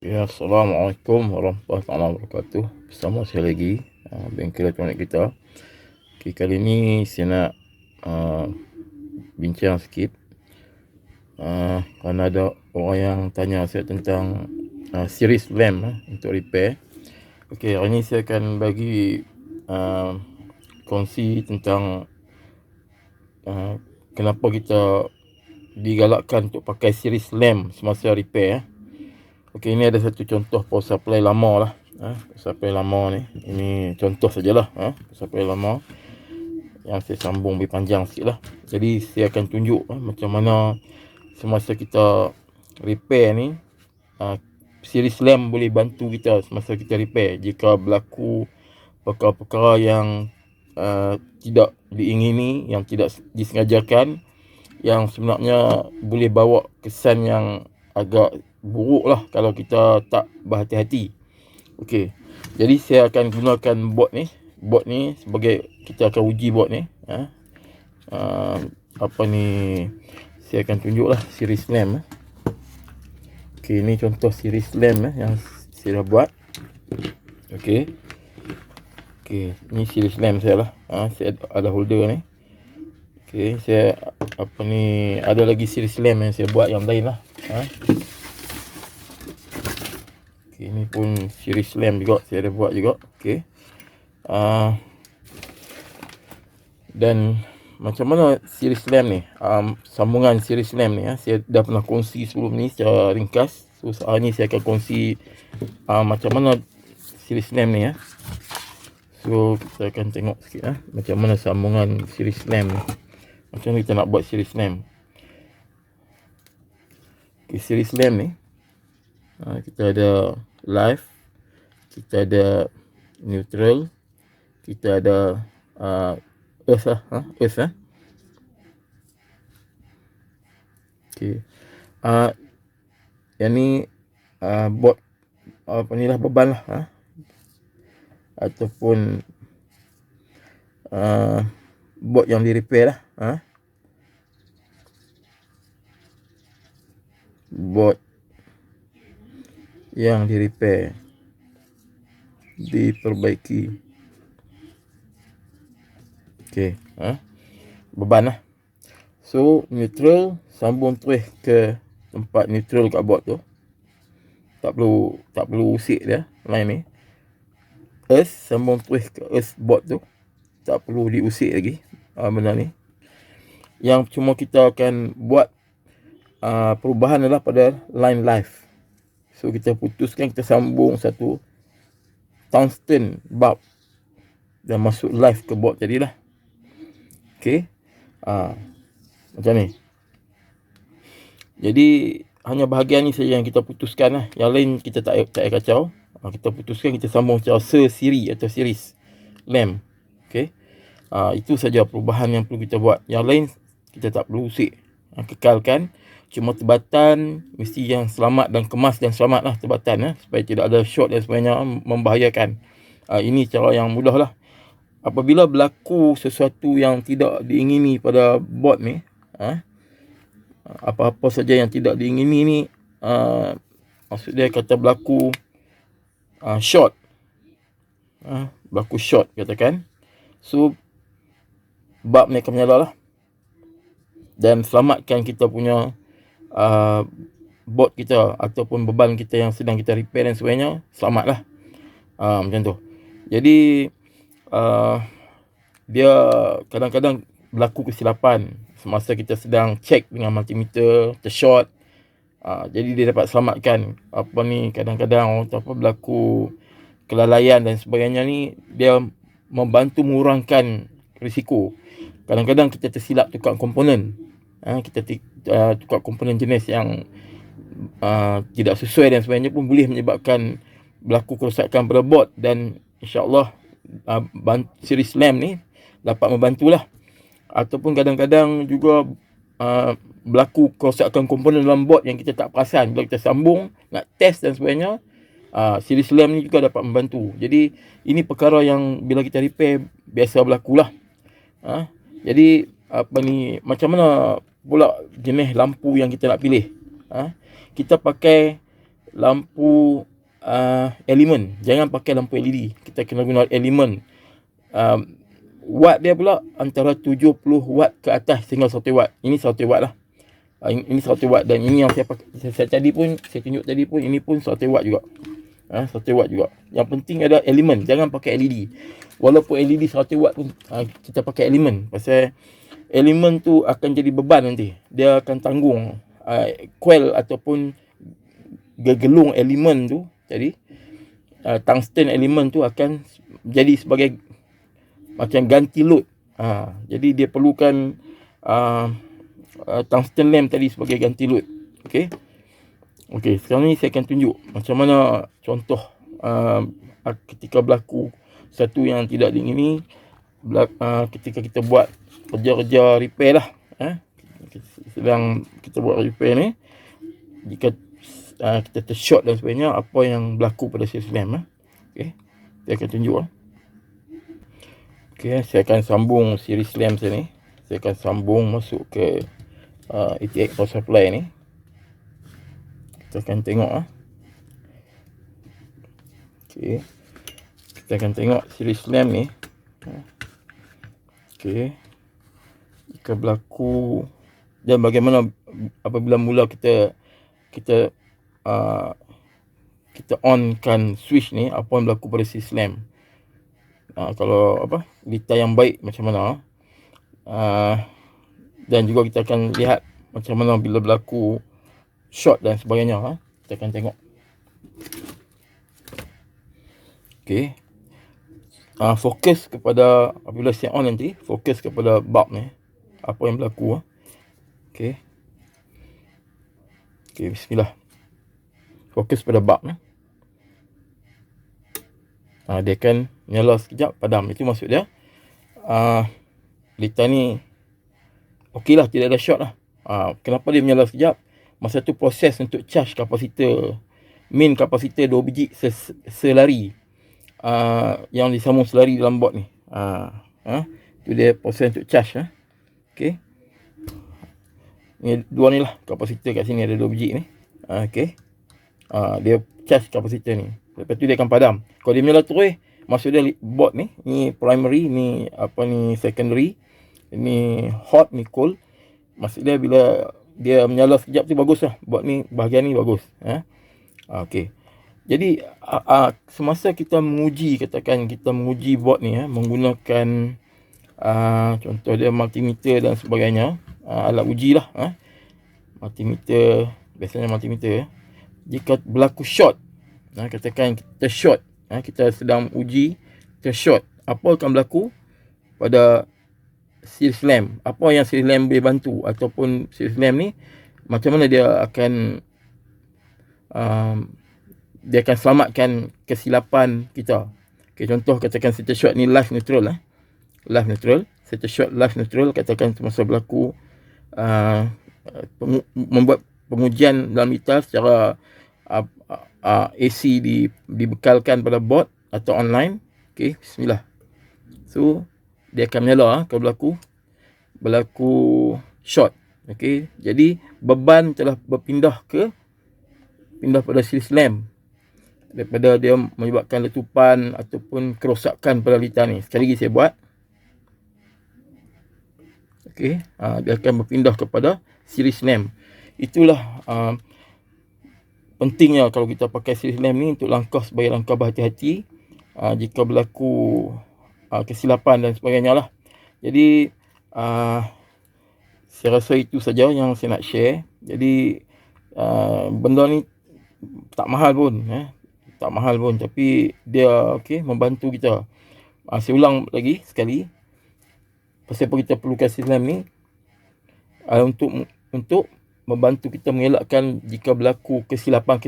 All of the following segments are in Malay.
Ya, Assalamualaikum warahmatullahi wabarakatuh. Bersama saya lagi, bengkel elektronik kita. Okay, kali ni saya nak bincang sikit. Kerana ada orang yang tanya saya tentang series lamp untuk repair. Okay, hari ni saya akan bagi kongsi tentang kenapa kita digalakkan untuk pakai series lamp semasa repair. Okey, ini ada satu contoh power supply lama lah. Power supply lama ni. Ini contoh sajalah. Power supply lama yang saya sambung lebih panjang sikit lah. Jadi saya akan tunjuk macam mana semasa kita repair ni, series lamp boleh bantu kita semasa kita repair. Jika berlaku perkara-perkara yang tidak diingini, yang tidak disengajakan, yang sebenarnya boleh bawa kesan yang agak buruk lah kalau kita tak berhati-hati. Okey, jadi saya akan gunakan board ni sebagai kita akan uji board ni. Apa ni, saya akan tunjuk lah series lamp. Okey, ni contoh series lamp yang saya dah buat. Okey, ni series lamp saya lah. Saya ada holder ni. Okey, saya ada lagi series lamp yang saya buat yang lain lah. Okey, ni pun series lamp juga saya ada buat juga. Okey. Dan macam mana series lamp ni, sambungan series lamp ni, saya dah pernah kongsi sebelum ni secara ringkas. So hari ni saya akan kongsi macam mana series lamp ni. So kita akan tengok sikit macam mana sambungan series lamp ni. Macam mana kita nak buat series lamp. Okay, series lamp ni kita ada live, kita ada neutral, kita ada earth lah. Okay. Yang ni board ni lah, beban lah. Ataupun board yang di repair lah. Board yang di repair, diperbaiki. Okey, beban lah. So neutral sambung terus ke tempat neutral kat board tu. Tak perlu usik dia line ni. Earth sambung terus ke earth board tu. Tak perlu diusik lagi benda ni. Yang cuma kita akan buat perubahan adalah pada line live. So kita putuskan, kita sambung satu tungsten bulb dan masuk live ke board tadi lah. Okey, macam ni. Jadi hanya bahagian ni saja yang kita putuskan lah. Yang lain kita tak kacau. Kita putuskan kita sambung secara seri atau series lamp. Okey, itu saja perubahan yang perlu kita buat. Yang lain kita tak perlu usik. Kekalkan. Cuma tebatan mesti yang selamat dan kemas dan selamat lah tebatan, supaya tidak ada short dan sebagainya membahayakan. Ini cara yang mudah lah. Apabila berlaku sesuatu yang tidak diingini pada board ni, apa-apa saja yang tidak diingini ni, maksud dia kata berlaku short, berlaku short katakan. So bulb ni akan menyala lah dan selamatkan kita punya board kita ataupun beban kita yang sedang kita repair dan sebagainya, selamatlah. Macam tu. Jadi dia kadang-kadang berlaku kesilapan semasa kita sedang check dengan multimeter, tershort. Jadi dia dapat selamatkan. Kadang-kadang berlaku kelalaian dan sebagainya ni, dia membantu mengurangkan risiko. Kadang-kadang kita tersilap tukar komponen. Kita tukar komponen jenis yang tidak sesuai dan sebagainya pun boleh menyebabkan berlaku kerosakan pada board. Dan insyaAllah series lamp ni dapat membantulah. Ataupun kadang-kadang juga berlaku kerosakan komponen dalam board yang kita tak perasan. Bila kita sambung nak test dan sebagainya, series lamp ni juga dapat membantu. Jadi ini perkara yang bila kita repair biasa berlakulah. Jadi macam mana pula jenis lampu yang kita nak pilih. Kita pakai lampu elemen. Jangan pakai lampu LED. Kita kena guna elemen. Watt dia pula antara 70 watt ke atas sehingga 100 watt. Ini 100 watt lah. Ini 100 watt, dan ini yang saya pakai, saya tunjuk tadi pun, ini pun 100 watt juga. 100 watt juga. Yang penting ada elemen, jangan pakai LED. Walaupun LED 100 watt pun kita pakai elemen, pasal elemen tu akan jadi beban nanti. Dia akan tanggung coil ataupun gelung elemen tu. Jadi tungsten elemen tu akan jadi sebagai macam ganti load. Jadi dia perlukan tungsten lamp tadi sebagai ganti load. Okey, sekarang ni saya akan tunjuk macam mana contoh ketika berlaku satu yang tidak diingini ketika kita buat kerja-kerja repair lah. Sedang kita buat repair ni, jika kita tershort dan sebagainya, apa yang berlaku pada series lamp. Okey, saya akan tunjuk. Okey, saya akan sambung series lamp saya ni. Saya akan sambung masuk ke ATX power supply ni. Kita akan tengok. Okey, kita akan tengok series lamp ni. Okey, jika berlaku dan bagaimana apabila mula kita onkan switch ni, apa yang berlaku pada series lamp. Kalau detail yang baik macam mana. Dan juga kita akan lihat macam mana bila berlaku short dan sebagainya. Kita akan tengok. Okey, fokus kepada apabila saya on nanti, fokus kepada bulb ni, apa yang berlaku. Okey, bismillah. Fokus pada bulb ni. Dia akan nyala sekejap, padam. Itu maksud dia. Lita ni okey lah, tidak ada short lah. Kenapa dia menyala sekejap? Masa tu proses untuk charge kapasitor, main kapasitor 2 biji selari, yang disambung selari dalam board ni. Itu dia proses untuk charge. Okey, ni dua ni lah kapasitor kat sini, ada 2 biji ni. Okey, dia charge kapasitor ni. Lepas tu dia akan padam. Kalau dia menyala terus, maksud dia board ni primary, ni secondary, ini hot, ni cold. Maksud dia bila dia menyala sekejap tu bagus lah. Board ni, bahagian ni bagus. Okey. Jadi semasa kita menguji, katakan kita menguji board ni menggunakan contoh dia multimeter dan sebagainya, alat uji lah. Multimeter, biasanya multimeter. Jika berlaku short, katakan kita short, kita sedang uji, kita short, apa akan berlaku pada series lamp? Apa yang series lamp boleh bantu, ataupun series lamp ni macam mana dia akan selamatkan kesilapan kita. Okey, contoh katakan kita short ni live neutral. Live neutral, kita short live neutral, katakan semasa berlaku membuat pengujian dalam meter secara AC dibekalkan pada board atau online. Okey, bismillah. So dia akan menyala kalau berlaku short. Okey, jadi beban telah pindah pada series lamp, daripada dia menyebabkan letupan ataupun kerosakan pada litar ni. Sekali lagi saya buat. Okey, dia akan berpindah kepada series lamp. Itulah pentingnya kalau kita pakai series lamp ni, untuk langkah sebagai langkah berhati-hati jika berlaku kesilapan dan sebagainya lah. Jadi saya rasa itu saja yang saya nak share. Jadi benda ni tak mahal pun, tapi dia membantu kita. Saya ulang lagi sekali, pasal apa kita perlukan series lamp ni, untuk membantu kita mengelakkan jika berlaku kesilapan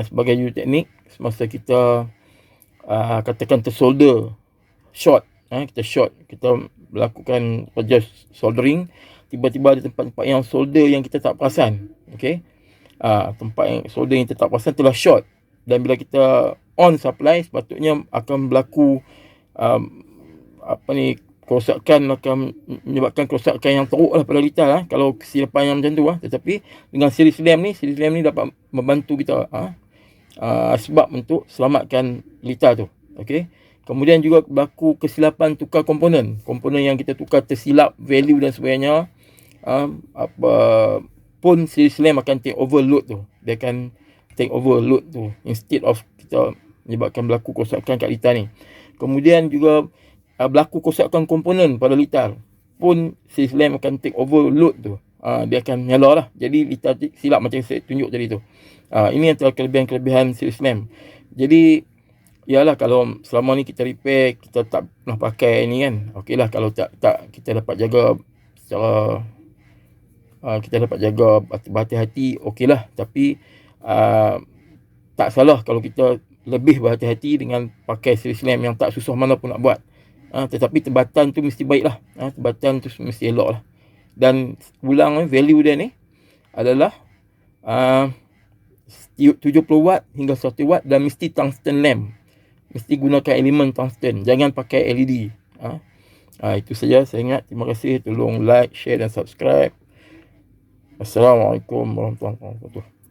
sebagai juru teknik semasa kita katakan tersolder short. Kita melakukan kerja soldering, tiba-tiba ada tempat-tempat yang solder yang kita tak perasan. Okey, tempat yang solder yang kita tak perasan telah short, dan bila kita on supply, sepatutnya akan berlaku kerosakan akan menyebabkan kerosakan yang teruk lah pada litar kalau kesilapan yang macam tu Tetapi dengan series lamp ni dapat membantu kita sebab untuk selamatkan litar tu. Okey. Kemudian juga berlaku kesilapan tukar komponen yang kita tukar tersilap value dan sebagainya. Apa pun series lamp akan take over load tu. Dia akan take over load tu instead of kita menyebabkan berlaku kerosakan kat litar ni. Kemudian juga berlaku kerosakan komponen pada litar pun series lamp akan take over load tu. Dia akan nyala lah. Jadi litar silap macam saya tunjuk tadi tu. Ini antara kelebihan-kelebihan series lamp. Jadi yalah, kalau selama ni kita repair, kita tak pernah pakai ni kan, okey lah. Kalau tak kita dapat jaga secara kita dapat jaga berhati-hati, okey lah. Tapi tak salah kalau kita lebih berhati-hati dengan pakai series lamp yang tak susah mana pun nak buat. Tetapi tebatan tu mesti baik lah. Tebatan tu mesti elok lah. Dan ulang value dia ni adalah 70 watt hingga 100 watt dan mesti tungsten lamp. Mesti gunakan elemen tungsten. Jangan pakai LED. Itu saja saya ingat. Terima kasih. Tolong like, share dan subscribe. Assalamualaikum warahmatullahi wabarakatuh.